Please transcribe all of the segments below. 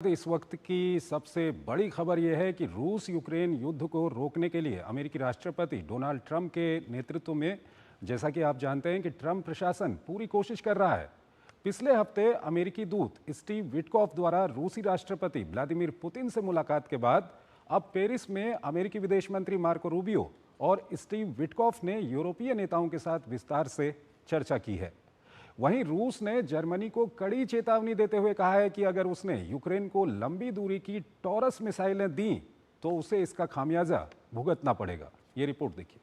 इस वक्त की सबसे बड़ी खबर यह है कि रूस यूक्रेन युद्ध को रोकने के लिए अमेरिकी राष्ट्रपति डोनाल्ड ट्रंप के नेतृत्व में, जैसा कि आप जानते हैं कि ट्रंप प्रशासन पूरी कोशिश कर रहा है। पिछले हफ्ते अमेरिकी दूत स्टीव विटकॉफ द्वारा रूसी राष्ट्रपति व्लादिमीर पुतिन से मुलाकात के बाद अब पेरिस में अमेरिकी विदेश मंत्री मार्को रूबियो और स्टीव विटकॉफ ने यूरोपीय नेताओं के साथ विस्तार से चर्चा की है। वहीं रूस ने जर्मनी को कड़ी चेतावनी देते हुए कहा है कि अगर उसने यूक्रेन को लंबी दूरी की टॉरस मिसाइलें दी तो उसे इसका खामियाजा भुगतना पड़ेगा। ये रिपोर्ट देखिए।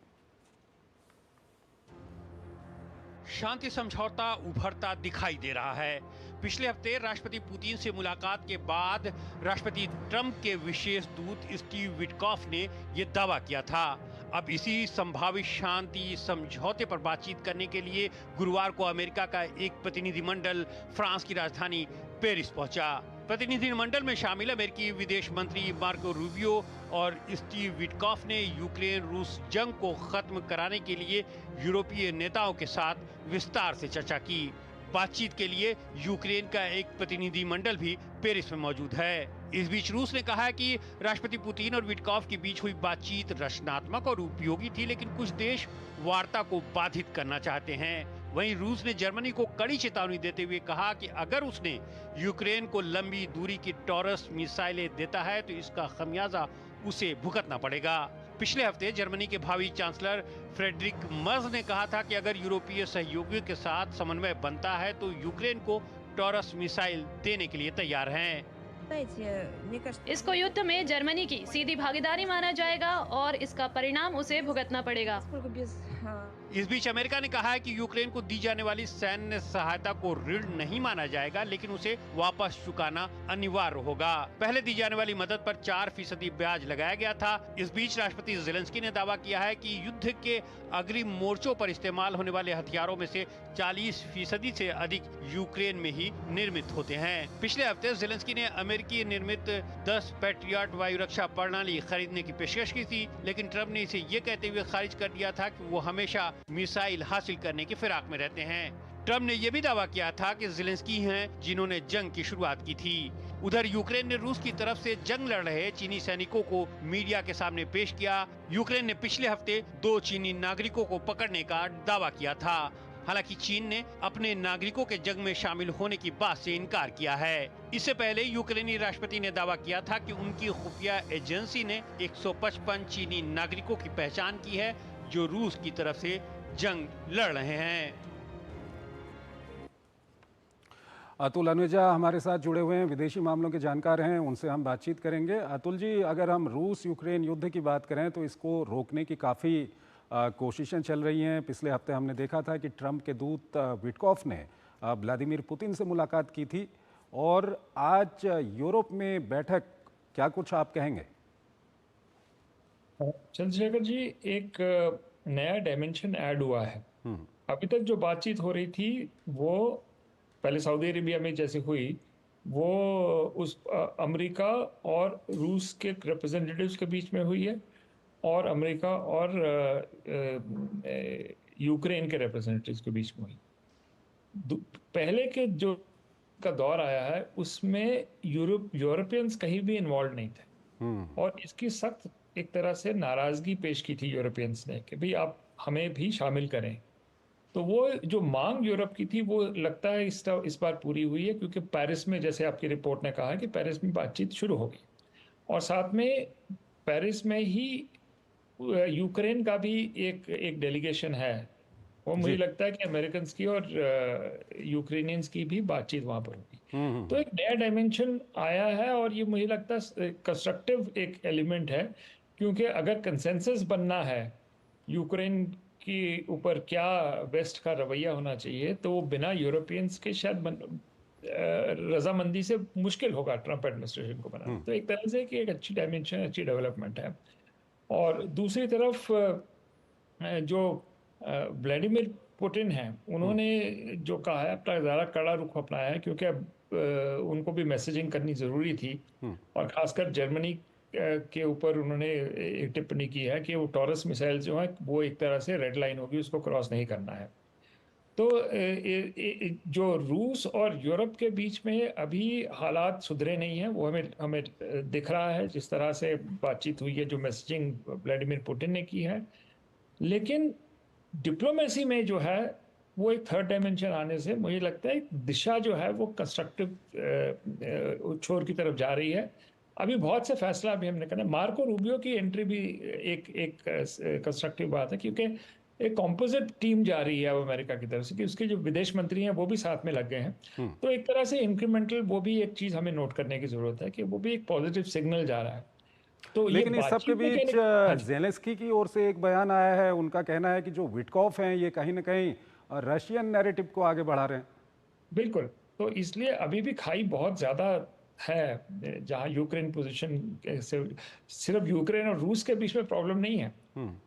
शांति समझौता उभरता दिखाई दे रहा है। पिछले हफ्ते राष्ट्रपति पुतिन से मुलाकात के बाद राष्ट्रपति ट्रंप के विशेष दूत स्टीव विटकॉफ ने यह दावा किया था। अब इसी संभावित शांति समझौते पर बातचीत करने के लिए गुरुवार को अमेरिका का एक प्रतिनिधिमंडल फ्रांस की राजधानी पेरिस पहुंचा। प्रतिनिधिमंडल में शामिल अमेरिकी विदेश मंत्री मार्को रूबियो और स्टीव विटकॉफ ने यूक्रेन रूस जंग को खत्म कराने के लिए यूरोपीय नेताओं के साथ विस्तार से चर्चा की। बातचीत के लिए यूक्रेन का एक प्रतिनिधिमंडल भी पेरिस में मौजूद है। इस बीच रूस ने कहा है कि राष्ट्रपति पुतिन और विटकॉफ के बीच हुई बातचीत रचनात्मक और उपयोगी थी, लेकिन कुछ देश वार्ता को बाधित करना चाहते हैं। वहीं रूस ने जर्मनी को कड़ी चेतावनी देते हुए कहा कि अगर उसने यूक्रेन को लंबी दूरी की टॉरस मिसाइलें देता है तो इसका खमियाजा उसे भुगतना पड़ेगा। पिछले हफ्ते जर्मनी के भावी चांसलर फ्रेडरिक मर्ज ने कहा था कि अगर यूरोपीय सहयोगियों के साथ समन्वय बनता है तो यूक्रेन को टॉरस मिसाइल देने के लिए तैयार हैं। इसको युद्ध में जर्मनी की सीधी भागीदारी माना जाएगा और इसका परिणाम उसे भुगतना पड़ेगा। इस बीच अमेरिका ने कहा है कि यूक्रेन को दी जाने वाली सैन्य सहायता को ऋण नहीं माना जाएगा, लेकिन उसे वापस चुकाना अनिवार्य होगा। पहले दी जाने वाली मदद पर 4% ब्याज लगाया गया था। इस बीच राष्ट्रपति ज़ेलेंस्की ने दावा किया है कि युद्ध के अग्रिम मोर्चों पर इस्तेमाल होने वाले हथियारों में से 40% से अधिक यूक्रेन में ही निर्मित होते हैं। पिछले हफ्ते ज़ेलेंस्की ने अमेरिकी निर्मित 10 पैट्रियट वायु रक्षा प्रणाली खरीदने की पेशकश की थी, लेकिन ट्रंप ने इसे ये कहते हुए खारिज कर दिया था कि वो हमेशा मिसाइल हासिल करने की फिराक में रहते हैं। ट्रंप ने यह भी दावा किया था कि ज़ेलेंस्की हैं जिन्होंने जंग की शुरुआत की थी। उधर यूक्रेन ने रूस की तरफ से जंग लड़ रहे चीनी सैनिकों को मीडिया के सामने पेश किया। यूक्रेन ने पिछले हफ्ते 2 चीनी नागरिकों को पकड़ने का दावा किया था। हालांकि चीन ने अपने नागरिकों के जंग में शामिल होने की बात से इनकार किया है। इससे पहले यूक्रेनी राष्ट्रपति ने दावा किया था कि उनकी खुफिया एजेंसी ने 155 चीनी नागरिकों की पहचान की है जो रूस की तरफ से जंग लड़ रहे हैं। अतुल अनुजा हमारे साथ जुड़े हुए हैं, विदेशी मामलों के जानकार हैं, उनसे हम बातचीत करेंगे। अतुल जी, अगर हम रूस यूक्रेन युद्ध की बात करें तो इसको रोकने की काफ़ी कोशिशें चल रही हैं। पिछले हफ्ते हमने देखा था कि ट्रंप के दूत विटकॉफ ने व्लादिमीर पुतिन से मुलाकात की थी और आज यूरोप में बैठक, क्या कुछ आप कहेंगे? चंद्रशेखर जी, एक नया डायमेंशन ऐड हुआ है। अभी तक जो बातचीत हो रही थी वो पहले सऊदी अरेबिया में जैसे हुई, वो उस अमेरिका और रूस के रिप्रेजेंटेटिव्स के बीच में हुई है और अमेरिका और यूक्रेन के रिप्रेजेंटेटिव्स के बीच में हुई। पहले के जो का दौर आया है उसमें यूरोपियंस कहीं भी इन्वॉल्व नहीं थे और इसकी सख्त एक तरह से नाराजगी पेश की थी यूरोपियंस ने कि भाई आप हमें भी शामिल करें। तो वो जो मांग यूरोप की थी वो लगता है इस बार पूरी हुई है, क्योंकि पेरिस में, जैसे आपकी रिपोर्ट ने कहा, कि पेरिस में बातचीत शुरू हो गई और साथ में पेरिस में ही यूक्रेन का भी एक डेलीगेशन है। वो मुझे लगता है कि अमेरिकन की और यूक्रेनियंस की भी बातचीत वहां पर होगी। तो एक नया डायमेंशन आया है और ये मुझे लगता है कंस्ट्रक्टिव एक एलिमेंट है, क्योंकि अगर कंसेंसस बनना है यूक्रेन के ऊपर क्या वेस्ट का रवैया होना चाहिए, तो वो बिना यूरोपियंस के शायद रजामंदी से मुश्किल होगा ट्रंप एडमिनिस्ट्रेशन को बनाना। तो एक तरह से कि एक अच्छी डायमेंशन, अच्छी डेवलपमेंट है। और दूसरी तरफ जो व्लादिमीर पुतिन हैं, उन्होंने जो कहा है, अपना ज़्यादा कड़ा रुख अपनाया है, क्योंकि अब उनको भी मैसेजिंग करनी ज़रूरी थी और ख़ासकर जर्मनी के ऊपर उन्होंने एक टिप्पणी की है कि वो टॉरस मिसाइल जो है वो एक तरह से रेड लाइन होगी, उसको क्रॉस नहीं करना है। तो जो रूस और यूरोप के बीच में अभी हालात सुधरे नहीं हैं, वो हमें हमें दिख रहा है जिस तरह से बातचीत हुई है, जो मैसेजिंग व्लादिमीर पुतिन ने की है। लेकिन डिप्लोमेसी में जो है वो एक थर्ड डायमेंशन आने से मुझे लगता है दिशा जो है वो कंस्ट्रक्टिव छोर की तरफ जा रही है। अभी बहुत से फैसला भी हमने करना। मार्को रूबियो की एंट्री भी एक एक कंस्ट्रक्टिव बात है, क्योंकि एक कॉम्पोजिट टीम जा रही है अब अमेरिका की तरफ से, कि उसके जो विदेश मंत्री हैं वो भी साथ में लग गए हैं। तो एक तरह से इंक्रीमेंटल वो भी एक चीज हमें नोट करने की जरूरत है कि वो भी एक पॉजिटिव सिग्नल जा रहा है। तो लेकिन इस सबके बीच हाँ जेलेंस्की की ओर से एक बयान आया है, उनका कहना है कि जो विटकॉफ हैं ये कहीं ना कहीं रशियन नैरेटिव को आगे बढ़ा रहे हैं। बिल्कुल, तो इसलिए अभी भी खाई बहुत ज्यादा है, जहां यूक्रेन पोजीशन से सिर्फ यूक्रेन और रूस के बीच में प्रॉब्लम नहीं है,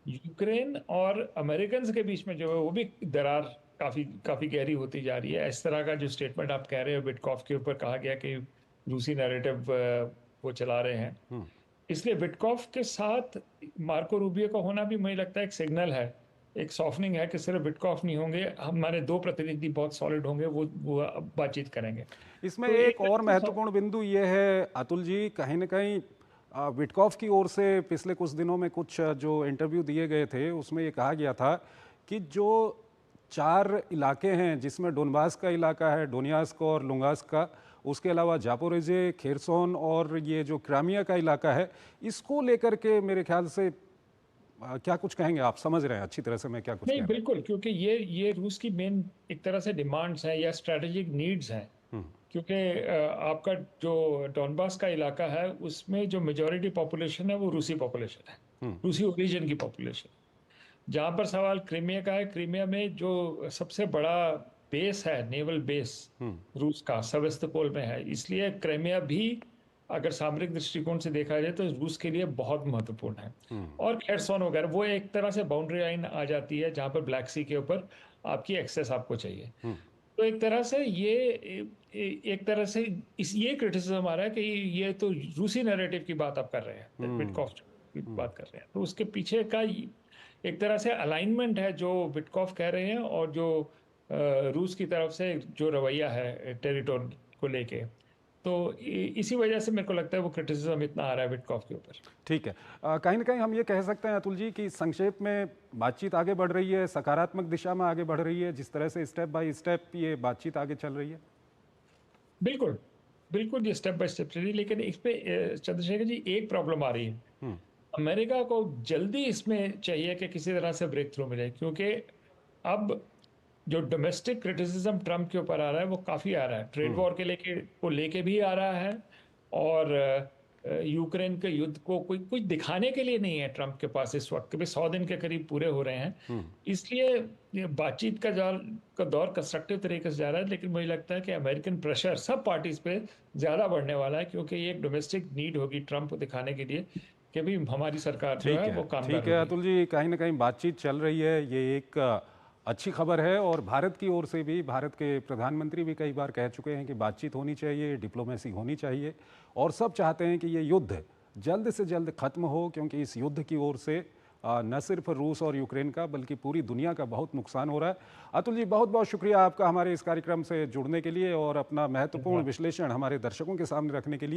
यूक्रेन और अमेरिकन के बीच में जो है वो भी दरार काफी काफी गहरी होती जा रही है। इस तरह का जो स्टेटमेंट आप कह रहे हो, विटकॉफ के ऊपर कहा गया कि रूसी नैरेटिव वो चला रहे हैं, इसलिए विटकॉफ के साथ मार्को रूबियो का होना भी मुझे लगता है एक सिग्नल है, एक सॉफ्टनिंग है कि सिर्फ विटकॉफ नहीं होंगे, हमारे दो प्रतिनिधि बहुत सॉलिड होंगे, वो बातचीत करेंगे। इसमें तो एक और महत्वपूर्ण बिंदु ये है अतुल जी, कहीं ना कहीं विटकॉफ की ओर से पिछले कुछ दिनों में कुछ जो इंटरव्यू दिए गए थे उसमें ये कहा गया था कि जो 4 इलाके हैं जिसमें डोनबास का इलाका है, डोनियास्क और लुंगास्क का, उसके अलावा जापोरिजे, खेरसोन और ये जो क्रामिया का इलाका है, इसको लेकर के मेरे ख्याल से क्या कुछ कहेंगे? आप समझ रहे हैं अच्छी तरह से मैं क्या कुछ नहीं, कह रहा बिल्कुल, क्योंकि ये रूस की मेन एक तरह से डिमांड्स हैं या स्ट्रेटेजिक नीड्स हैं, क्योंकि आपका जो डॉनबास का इलाका है उसमें जो मेजॉरिटी पॉपुलेशन है वो रूसी पॉपुलेशन है, रूसी ओरिजिन की पॉपुलेशन। जहां पर सवाल क्रीमिया का है, क्रीमिया में जो सबसे बड़ा बेस है, नेवल बेस रूस का सेवास्तोपोल में है, इसलिए क्रीमिया भी अगर सामरिक दृष्टिकोण से देखा जाए तो रूस के लिए बहुत महत्वपूर्ण है। और खेरसोन वगैरह वो एक तरह से बाउंड्री लाइन आ जाती है जहां पर ब्लैक सी के ऊपर आपकी एक्सेस आपको चाहिए। तो एक तरह से एक तरह से ये क्रिटिसिज्म आ रहा है कि ये तो रूसी नैरेटिव की बात आप कर रहे हैं, विटकॉफ की बात कर रहे हैं, तो उसके पीछे का एक तरह से अलाइनमेंट है जो विटकॉफ कह रहे हैं और जो रूस की तरफ से जो रवैया है टेरिटोरी को लेके, तो इसी वजह से मेरे को लगता है वो क्रिटिसिज्म इतना आ रहा है विटकॉफ के ऊपर। ठीक है, कहीं ना कहीं हम ये कह सकते हैं अतुल जी कि संक्षेप में बातचीत आगे बढ़ रही है, सकारात्मक दिशा में आगे बढ़ रही है, जिस तरह से स्टेप बाय स्टेप ये बातचीत आगे चल रही है। बिल्कुल बिल्कुल, ये स्टेप बाय स्टेप चल रही है, लेकिन इस पे चंद्रशेखर जी एक प्रॉब्लम आ रही है। अमेरिका को जल्दी इसमें चाहिए कि किसी तरह से ब्रेक थ्रू मिले, क्योंकि अब जो डोमेस्टिक क्रिटिसिज्म ट्रम्प के ऊपर आ रहा है वो काफ़ी आ रहा है, ट्रेड वॉर के लेके भी आ रहा है, और यूक्रेन के युद्ध को कोई कुछ दिखाने के लिए नहीं है ट्रम्प के पास इस वक्त, भी 100 दिन के करीब पूरे हो रहे हैं। इसलिए ये बातचीत का दौर कंस्ट्रक्टिव तरीके से जा रहा है, लेकिन मुझे लगता है कि अमेरिकन प्रेशर सब पार्टीज पे ज़्यादा बढ़ने वाला है, क्योंकि ये एक डोमेस्टिक नीड होगी ट्रम्प को दिखाने के लिए कि भी हमारी सरकार जो है वो काम कर रही है। ठीक है अतुल जी, कहीं ना कहीं बातचीत चल रही है, ये एक अच्छी खबर है, और भारत की ओर से भी भारत के प्रधानमंत्री भी कई बार कह चुके हैं कि बातचीत होनी चाहिए, डिप्लोमेसी होनी चाहिए, और सब चाहते हैं कि ये युद्ध जल्द से जल्द खत्म हो, क्योंकि इस युद्ध की ओर से न सिर्फ रूस और यूक्रेन का बल्कि पूरी दुनिया का बहुत नुकसान हो रहा है। अतुल जी, बहुत बहुत शुक्रिया आपका हमारे इस कार्यक्रम से जुड़ने के लिए और अपना महत्वपूर्ण विश्लेषण हमारे दर्शकों के सामने रखने के लिए।